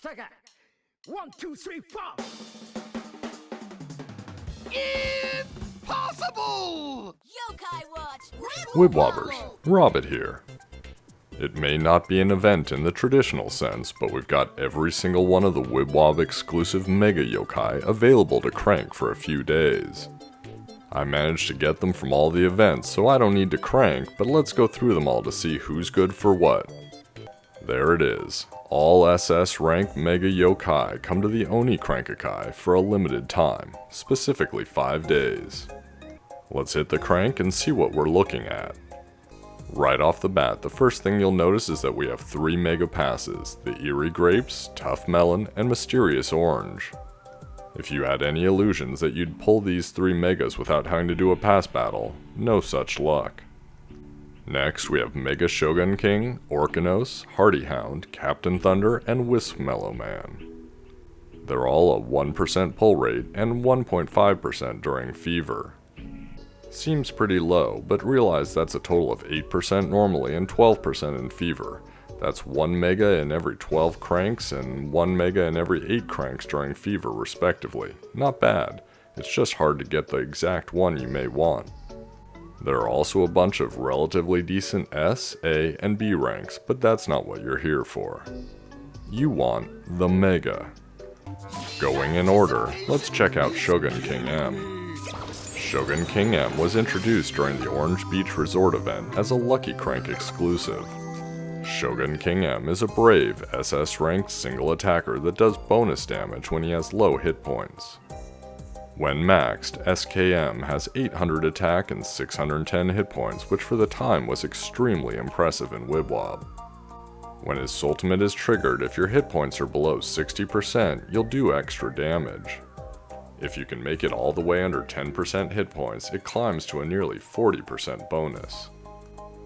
1, 2, 3, 4. Impossible! Yokai Watch! Wibwobbers, Robbett here. It may not be an event in the traditional sense, but we've got every single one of the Wibwob exclusive Mega Yokai available to crank for a few days. I managed to get them from all the events, so I don't need to crank, but let's go through them all to see who's good for what. There it is. All SS rank Mega Yokai come to the Oni Crank-a-kai for a limited time, specifically 5 days. Let's hit the crank and see what we're looking at. Right off the bat, the first thing you'll notice is that we have 3 Mega Passes, the Eerie Grapes, Tough Melon, and Mysterious Orange. If you had any illusions that you'd pull these 3 Megas without having to do a pass battle, no such luck. Next, we have Mega Shogun King, Orcanos, Hardy Hound, Captain Thunder, and Whis Mellow Man. They're all a 1% pull rate and 1.5% during Fever. Seems pretty low, but realize that's a total of 8% normally and 12% in Fever. That's 1 Mega in every 12 cranks and 1 Mega in every 8 cranks during Fever respectively. Not bad, it's just hard to get the exact one you may want. There are also a bunch of relatively decent S, A, and B ranks, but that's not what you're here for. You want the Mega. Going in order, let's check out Shogun King M. Shogun King M was introduced during the Orange Beach Resort event as a Lucky Crank exclusive. Shogun King M is a brave SS ranked single attacker that does bonus damage when he has low hit points. When maxed, SKM has 800 attack and 610 hit points, which for the time was extremely impressive in Wibwob. When his ultimate is triggered, if your hit points are below 60%, you'll do extra damage. If you can make it all the way under 10% hit points, it climbs to a nearly 40% bonus.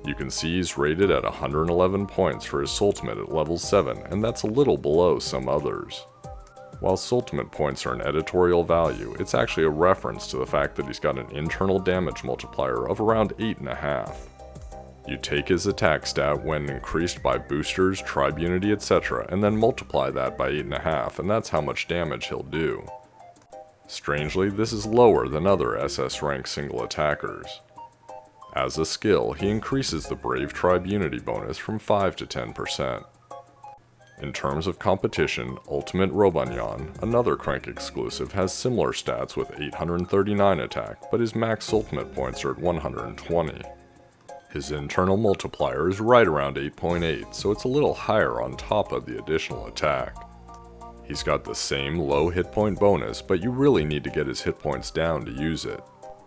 You can see he's rated at 111 points for his ultimate at level 7, and that's a little below some others. While ultimate points are an editorial value, it's actually a reference to the fact that he's got an internal damage multiplier of around 8.5. You take his attack stat when increased by boosters, tribe unity, etc., and then multiply that by 8.5, and that's how much damage he'll do. Strangely, this is lower than other SS rank single attackers. As a skill, he increases the Brave Tribe Unity bonus from 5 to 10%. In terms of competition, Ultimate Robonyan, another crank exclusive, has similar stats with 839 attack, but his max ultimate points are at 120. His internal multiplier is right around 8.8, so it's a little higher on top of the additional attack. He's got the same low hit point bonus, but you really need to get his hit points down to use it.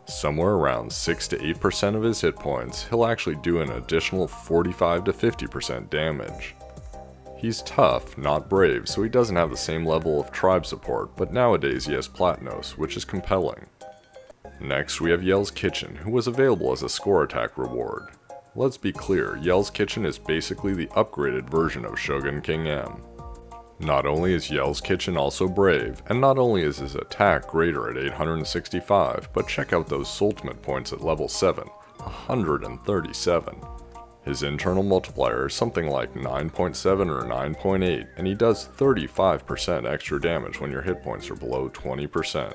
Somewhere around 6 to 8% of his hit points, he'll actually do an additional 45 to 50% damage. He's tough, not brave, so he doesn't have the same level of tribe support, but nowadays he has Platinos, which is compelling. Next we have Yell's Kitchen, who was available as a score attack reward. Let's be clear, Yell's Kitchen is basically the upgraded version of Shogun King M. Not only is Yell's Kitchen also brave, and not only is his attack greater at 865, but check out those ultimate points at level 7, 137. His internal multiplier is something like 9.7 or 9.8, and he does 35% extra damage when your hit points are below 20%.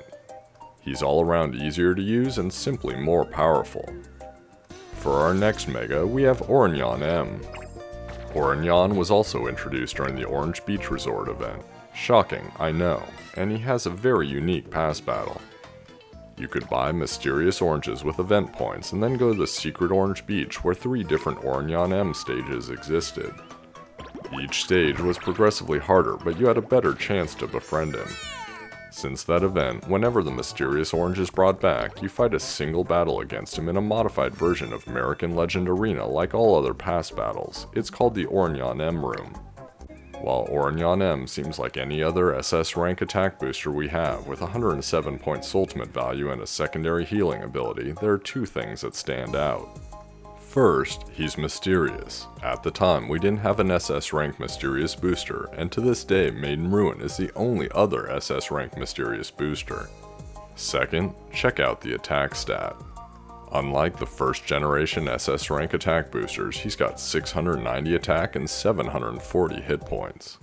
He's all around easier to use and simply more powerful. For our next Mega, we have Oranyan M. Oranyan was also introduced during the Orange Beach Resort event. Shocking, I know, and he has a very unique pass battle. You could buy Mysterious Oranges with event points and then go to the Secret Orange Beach where 3 different Oranyan M stages existed. Each stage was progressively harder, but you had a better chance to befriend him. Since that event, whenever the Mysterious Orange is brought back, you fight a single battle against him in a modified version of American Legend Arena like all other pass battles. It's called the Oranyan M room. While Oranyan M seems like any other SS rank attack booster we have, with 107 points ultimate value and a secondary healing ability, there are 2 things that stand out. First, he's mysterious. At the time, we didn't have an SS rank mysterious booster, and to this day, Maiden Ruin is the only other SS rank mysterious booster. Second, check out the attack stat. Unlike the first generation SS rank attack boosters, he's got 690 attack and 740 hit points.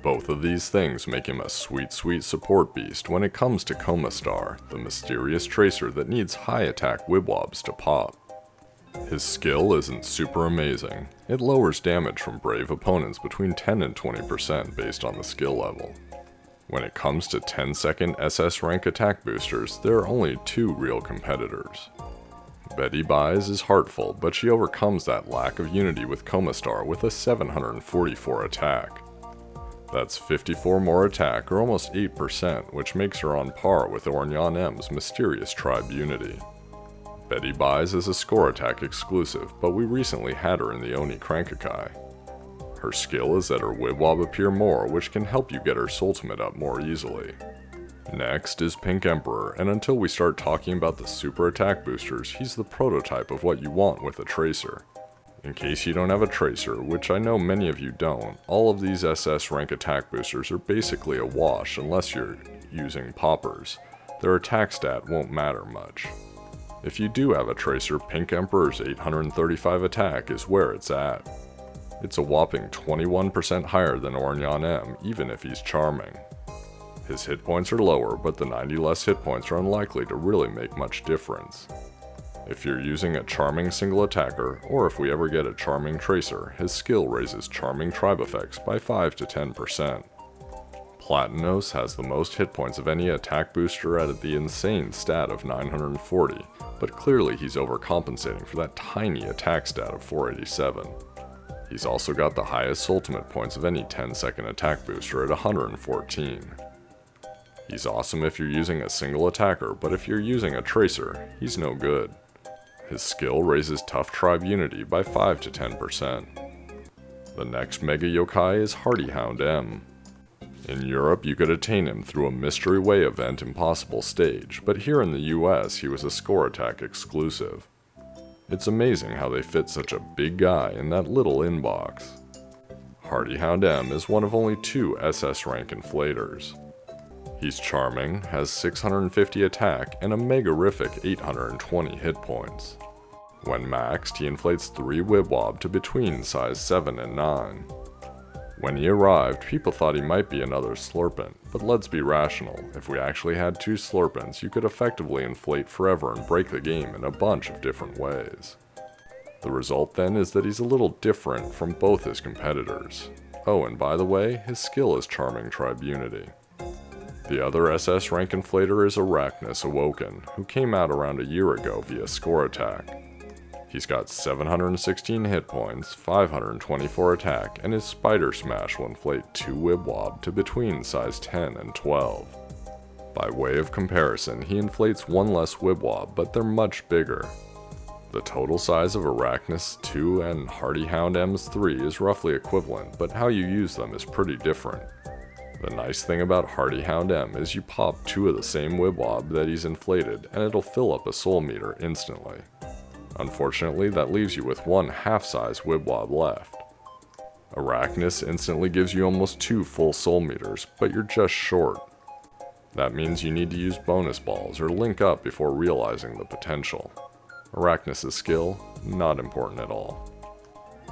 Both of these things make him a sweet support beast when it comes to Coma Star, the mysterious tracer that needs high attack Wibwobs to pop. His skill isn't super amazing. It lowers damage from brave opponents between 10 and 20% based on the skill level. When it comes to 10-second SS rank attack boosters, there are only two real competitors. Betty Buys is heartful, but she overcomes that lack of unity with Coma Star with a 744 attack. That's 54 more attack, or almost 8%, which makes her on par with Oranyan M's mysterious tribe unity. Betty Buys is a score attack exclusive, but we recently had her in the Oni Crank-a-kai. Her skill is that her Wibwob appear more, which can help you get her Ultimate up more easily. Next is Pink Emperor, and until we start talking about the super attack boosters, he's the prototype of what you want with a tracer. In case you don't have a tracer, which I know many of you don't, all of these SS rank attack boosters are basically a wash unless you're using poppers. Their attack stat won't matter much. If you do have a tracer, Pink Emperor's 835 attack is where it's at. It's a whopping 21% higher than Oranyan M, even if he's charming. His hit points are lower, but the 90 less hit points are unlikely to really make much difference. If you're using a charming single attacker, or if we ever get a charming tracer, his skill raises charming tribe effects by 5 to 10%. Platinos has the most hit points of any attack booster at the insane stat of 940, but clearly he's overcompensating for that tiny attack stat of 487. He's also got the highest ultimate points of any 10-second attack booster at 114. He's awesome if you're using a single attacker, but if you're using a tracer, he's no good. His skill raises tough tribe unity by 5 to 10%. The next mega yokai is Hound M. In Europe, you could attain him through a Mystery Way event Impossible stage, but here in the US, he was a score attack exclusive. It's amazing how they fit such a big guy in that little inbox. Hound M is one of only 2 SS rank inflators. He's charming, has 650 attack, and a megarific 820 hit points. When maxed, he inflates 3 Wibwob to between size 7 and 9. When he arrived, people thought he might be another Slurpent, but let's be rational. If we actually had 2 Slurpents, you could effectively inflate forever and break the game in a bunch of different ways. The result then is that he's a little different from both his competitors. Oh, and by the way, his skill is charming tribe unity. The other SS rank inflator is Arachnus Awoken, who came out around a year ago via score attack. He's got 716 hit points, 524 attack, and his Spider Smash will inflate 2 Wibwob to between size 10 and 12. By way of comparison, he inflates 1 less Wibwob, but they're much bigger. The total size of Arachnus 2 and Hound M's 3 is roughly equivalent, but how you use them is pretty different. The nice thing about Hound M is you pop 2 of the same Wibwob that he's inflated, and it'll fill up a soul meter instantly. Unfortunately, that leaves you with 1 half-size Wibwob left. Arachnus instantly gives you almost 2 full soul meters, but you're just short. That means you need to use bonus balls or link up before realizing the potential. Arachnus' skill, not important at all.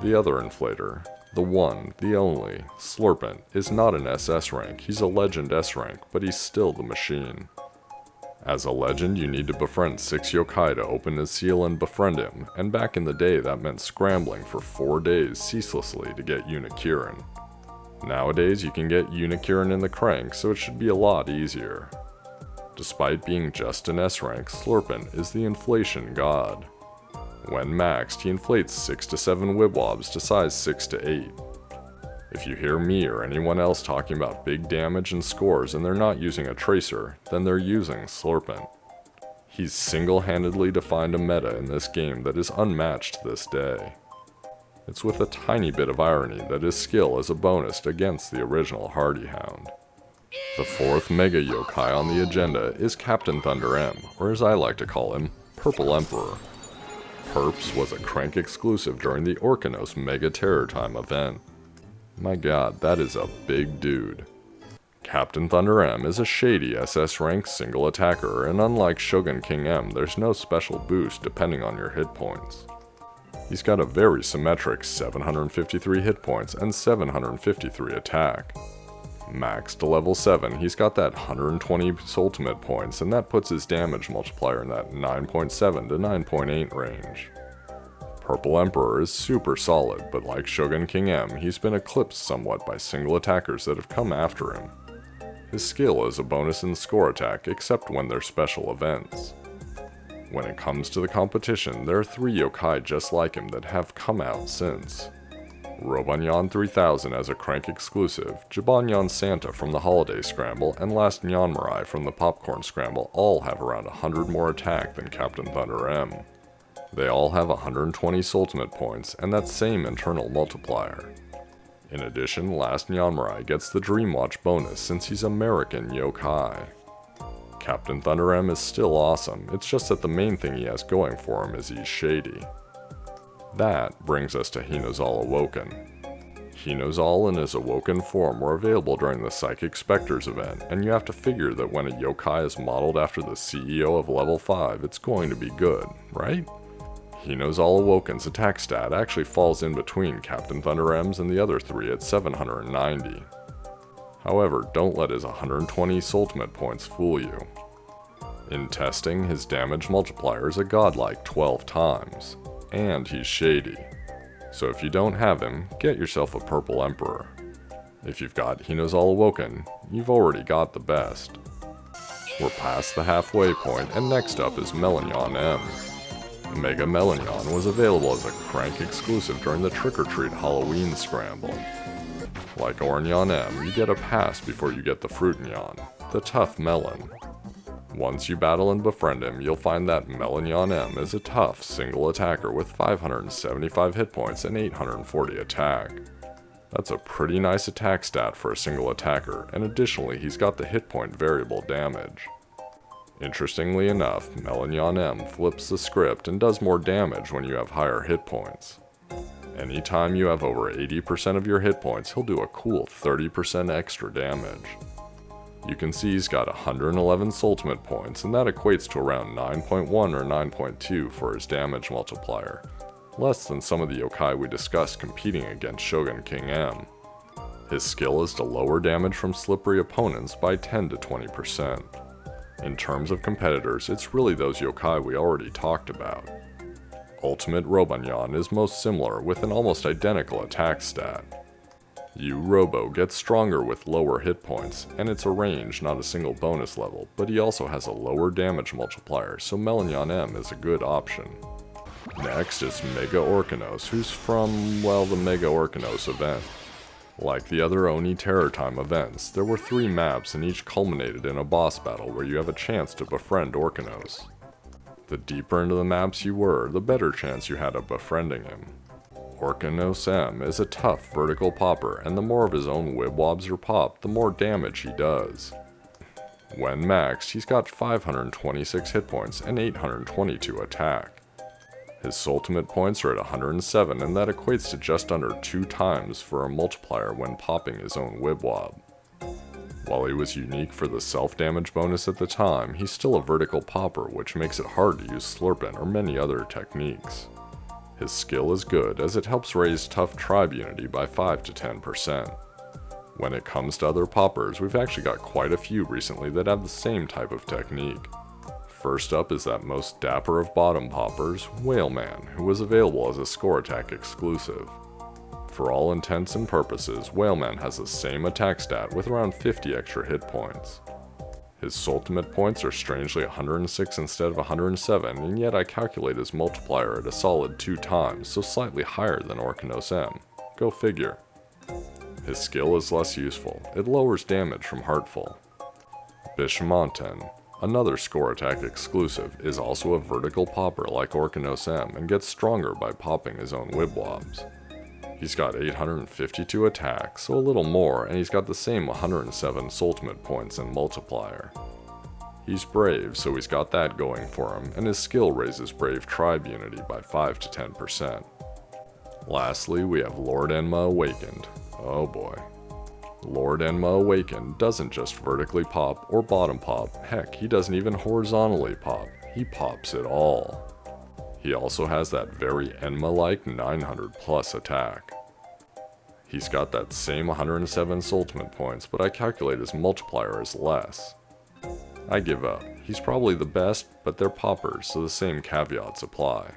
The other inflator, the one, the only, Slurpent, is not an SS rank, he's a Legend S rank, but he's still the machine. As a legend, you need to befriend 6 yokai to open his seal and befriend him, and back in the day that meant scrambling for 4 days ceaselessly to get Unikirin. Nowadays you can get Unikirin in the crank, so it should be a lot easier. Despite being just an S rank, Slurpent is the inflation god. When maxed, he inflates 6 to 7 Wibwobs to size 6 to 8. If you hear me or anyone else talking about big damage and scores and they're not using a tracer, then they're using Slurpent. He's single-handedly defined a meta in this game that is unmatched to this day. It's with a tiny bit of irony that his skill is a bonus against the original Hound. The 4th mega yokai on the agenda is Captain Thunder M, or as I like to call him, Purple Emperor. Perps was a crank exclusive during the Orcanos Mega Terror Time event. My god, that is a big dude. Captain Thunder M is a shady SS rank single attacker, and unlike Shogun King M, there's no special boost depending on your hit points. He's got a very symmetric 753 hit points and 753 attack. Maxed to level 7, he's got that 120 ultimate points, and that puts his damage multiplier in that 9.7 to 9.8 range. Purple Emperor is super solid, but like Shogun King M, he's been eclipsed somewhat by single attackers that have come after him. His skill is a bonus in score attack, except when they're special events. When it comes to the competition, there are 3 yokai just like him that have come out since. Robonyan 3000 as a Crank exclusive, Jibanyan Santa from the Holiday Scramble, and Last Nyanmarai from the Popcorn Scramble all have around 100 more attack than Captain Thunder M. They all have 120 ultimate points and that same internal multiplier. In addition, Last Nyanmarai gets the Dreamwatch bonus since he's American yokai. Captain Thunder M is still awesome, it's just that the main thing he has going for him is he's shady. That brings us to Hinozal Awoken. Hinozal in his awoken form were available during the Psychic Spectres event, and you have to figure that when a yokai is modeled after the CEO of level 5, it's going to be good, right? Hinozal Awoken's attack stat actually falls in between Captain Thunder M's and the other 3 at 790. However, don't let his 120 ultimate points fool you. In testing, his damage multiplier is a godlike 12 times. And he's shady. So if you don't have him, get yourself a Purple Emperor. If you've got Hinozal Awoken, you've already got the best. We're past the halfway point, and next up is Melonyan M. Mega Melonyan was available as a Crank exclusive during the Trick or Treat Halloween Scramble. Like Oranyan M, you get a pass before you get the Fruitnyan, the tough melon. Once you battle and befriend him, you'll find that Melonyan M is a tough single attacker with 575 hit points and 840 attack. That's a pretty nice attack stat for a single attacker, and additionally he's got the hit point variable damage. Interestingly enough, Melonyan M flips the script and does more damage when you have higher hit points. Anytime you have over 80% of your hit points, he'll do a cool 30% extra damage. You can see he's got 111 ultimate points, and that equates to around 9.1 or 9.2 for his damage multiplier, less than some of the yokai we discussed competing against Shogun King M. His skill is to lower damage from slippery opponents by 10 to 20%. In terms of competitors, it's really those yokai we already talked about. Ultimate Robonyan is most similar with an almost identical attack stat. Robo gets stronger with lower hit points, and it's a range, not a single bonus level, but he also has a lower damage multiplier, so Melonyan M is a good option. Next is Mega Orcanos, who's from, well, the Mega Orcanos event. Like the other Oni Terror Time events, there were 3 maps and each culminated in a boss battle where you have a chance to befriend Orcanos. The deeper into the maps you were, the better chance you had of befriending him. Orcanos M is a tough vertical popper, and the more of his own wibwobs are popped, the more damage he does. When maxed, he's got 526 hit points and 822 attack. His ultimate points are at 107, and that equates to just under 2 times for a multiplier when popping his own wibwob. While he was unique for the self-damage bonus at the time, he's still a vertical popper, which makes it hard to use Slurpin or many other techniques. His skill is good as it helps raise tough tribe unity by 5 to 10%. When it comes to other poppers, we've actually got quite a few recently that have the same type of technique. First up is that most dapper of bottom poppers, Whaleman, who was available as a score attack exclusive. For all intents and purposes, Whaleman has the same attack stat with around 50 extra hit points. His ultimate points are strangely 106 instead of 107, and yet I calculate his multiplier at a solid 2 times, so slightly higher than Orcanos M. Go figure. His skill is less useful, it lowers damage from Heartful. Bishamonten, another score attack exclusive, is also a vertical popper like Orcanos M and gets stronger by popping his own wibwobs. He's got 852 attack, so a little more, and he's got the same 107 ultimate points and multiplier. He's brave, so he's got that going for him, and his skill raises brave tribe unity by 5 to 10%. Lastly, we have Lord Enma Awakened. Oh boy. Lord Enma Awakened doesn't just vertically pop or bottom pop, heck, he doesn't even horizontally pop, he pops it all. He also has that very Enma-like 900 plus attack. He's got that same 107 ultimate points, but I calculate his multiplier as less. I give up. He's probably the best, but they're poppers, so the same caveats apply.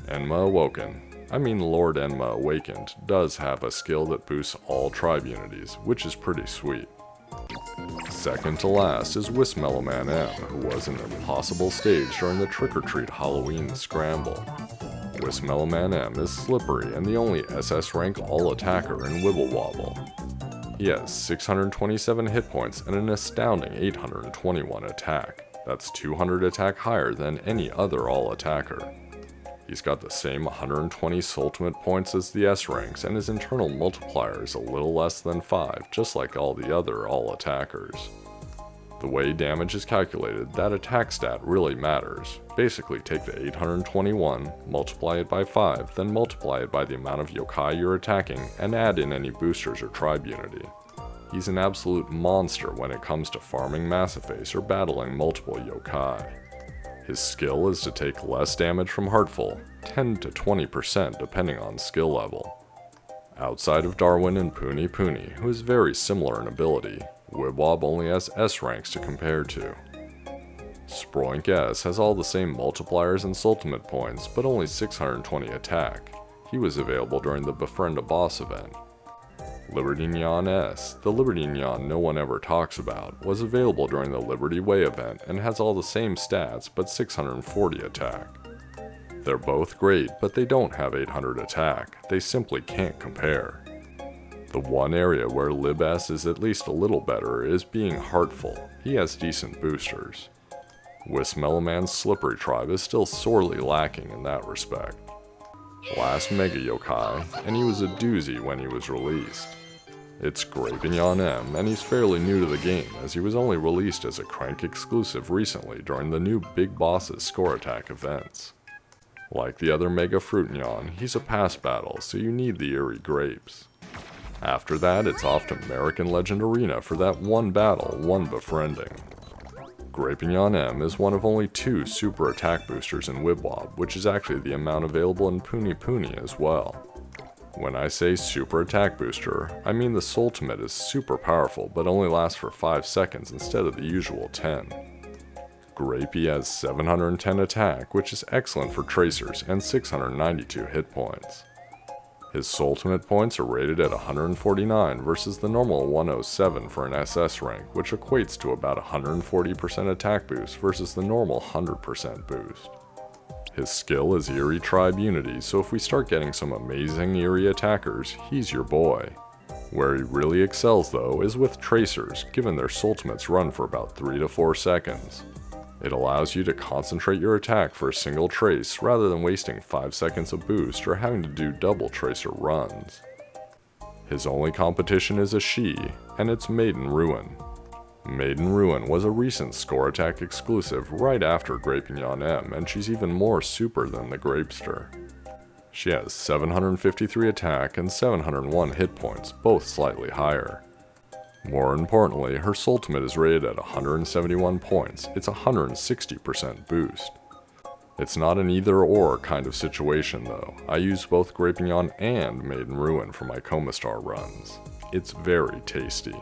Enma Awoken, Lord Enma Awakened, does have a skill that boosts all tribe unities, which is pretty sweet. Second to last is Wismellowman M, who was an impossible stage during the trick-or-treat Halloween scramble. Wismellowman M is slippery and the only SS rank all-attacker in Wibble Wobble. He has 627 hit points and an astounding 821 attack. That's 200 attack higher than any other all-attacker. He's got the same 120 ultimate points as the S ranks, and his internal multiplier is a little less than 5, just like all the other all-attackers. The way damage is calculated, that attack stat really matters. Basically take the 821, multiply it by 5, then multiply it by the amount of yokai you're attacking, and add in any boosters or tribe unity. He's an absolute monster when it comes to farming Massiface or battling multiple yokai. His skill is to take less damage from Heartful, 10 to 20% depending on skill level. Outside of Darwin and Puni Puni, who is very similar in ability, Wibwob only has S ranks to compare to. Sproink S has all the same multipliers and ultimate points, but only 620 attack. He was available during the Befriend a Boss event. Libertynyan S, the Libertynyan no one ever talks about, was available during the Liberty Way event and has all the same stats but 640 attack. They're both great, but they don't have 800 attack. They simply can't compare. The one area where Lib S is at least a little better is being Heartful. He has decent boosters. Wismellowman's Slippery Tribe is still sorely lacking in that respect. Last Mega Yokai, and he was a doozy when he was released. It's Grapenyan M, and he's fairly new to the game as he was only released as a Crank exclusive recently during the new Big Bosses Score Attack events. Like the other Mega Fruitnyan, he's a pass battle, so you need the Eerie Grapes. After that, it's off to American Legend Arena for that one battle, one befriending. Grapenyan M is one of only 2 super attack boosters in Wibwob, which is actually the amount available in Puni Puni as well. When I say super attack booster, I mean the ultimate is super powerful but only lasts for 5 seconds instead of the usual 10. Grapey has 710 attack, which is excellent for tracers, and 692 hit points. His ultimate points are rated at 149 versus the normal 107 for an SS rank, which equates to about 140% attack boost versus the normal 100% boost. His skill is Eerie Tribe Unity, so if we start getting some amazing Eerie attackers, he's your boy. Where he really excels though is with tracers, given their ultimates run for about 3 to 4 seconds. It allows you to concentrate your attack for a single trace rather than wasting 5 seconds of boost or having to do double tracer runs. His only competition is a she, and it's Maiden Ruin. Maiden Ruin was a recent Score Attack exclusive right after Grapenyan M, and she's even more super than the Grapester. She has 753 attack and 701 hit points, both slightly higher. More importantly, her ultimate is rated at 171 points, it's a 160% boost. It's not an either or kind of situation though, I use both Grapenyan and Maiden Ruin for my Coma Star runs. It's very tasty.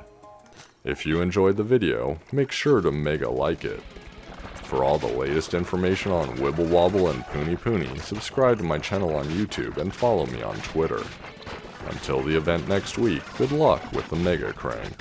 If you enjoyed the video, make sure to mega like it. For all the latest information on Wibble Wobble and Puni Puni, subscribe to my channel on YouTube and follow me on Twitter. Until the event next week, good luck with the Mega Crank.